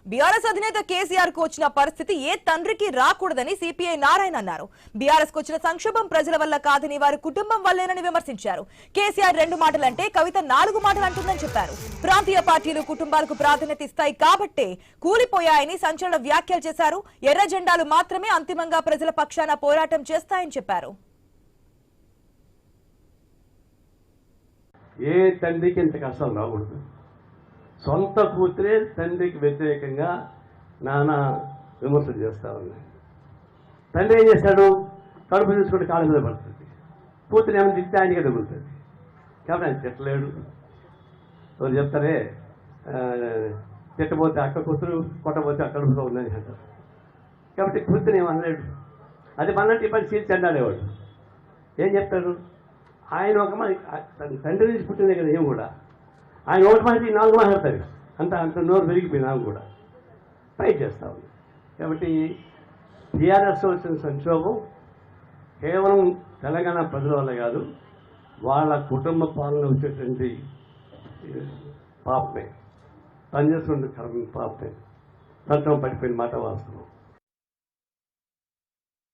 BRS అధినేత కేసీఆర్ కు వచ్చిన పరిస్థితి ఏ తండ్రికి రాకూడదని సిపిఐ నారాయణ అన్నారు. బీఆర్ఎస్ కు వచ్చిన సంక్షోభం ప్రజల వల్ల కాదని వారి కుటుంబం వల్లేనని విమర్శించారు. కేసీఆర్ 2 మాటలంటే కవిత 4 మాటలు అంటుందని చెప్పారు. ప్రాంతీయ పార్టీలు కుటుంబాలకు ప్రాధాన్యత ఇస్తాయి కాబట్టే కూలిపోయాయని సంచలన వ్యాఖ్యలు చేశారు. ఎర్ర జెండాలు మాత్రమే అంతిమంగా ప్రజల పక్షాన పోరాటం చేస్తాయని చెప్పారు. ఏ తండ్రికి ఇంత కష్టం రాకూడదు. సొంత కూతురే తండ్రికి వ్యతిరేకంగా నానా విమర్శలు చేస్తూ ఉన్నాయి. తండ్రి ఏం చేశాడు? కడుపు తీసుకుంటే కాళ్ళ మీద పడుతుంది. కూతురు ఏమైనా తింటే ఆయనకే తగులుతుంది కాబట్టి ఆయన తిట్టలేడు. ఎవరు చెప్తారే తిట్టబోతే అక్క కూతురు, కొట్టబోతే అక్కడ ఉందని అంటారు. కాబట్టి కూతురు ఏమనలేడు. అది మనంటే ఇప్పటి సీల్చి అన్నాడేవాడు. ఏం చెప్తాడు? ఆయన ఒక తండ్రి నుంచి పుట్టిందే కదా ఏం కూడా. ఆయన ఒకటి మాట 4 మాట్లాడతారు. అంత నోరు పెరిగిపోయి నాకు కూడా ఫైట్ చేస్తా ఉంది. కాబట్టి టీఆర్ఎస్ వచ్చిన సంక్షోభం కేవలం తెలంగాణ ప్రజల వల్ల కాదు, వాళ్ళ కుటుంబ పాలన వచ్చేటువంటి పాపమే, పనిచేస్తున్న పాపమే. తత్వం పడిపోయిన మాట వాస్తవం.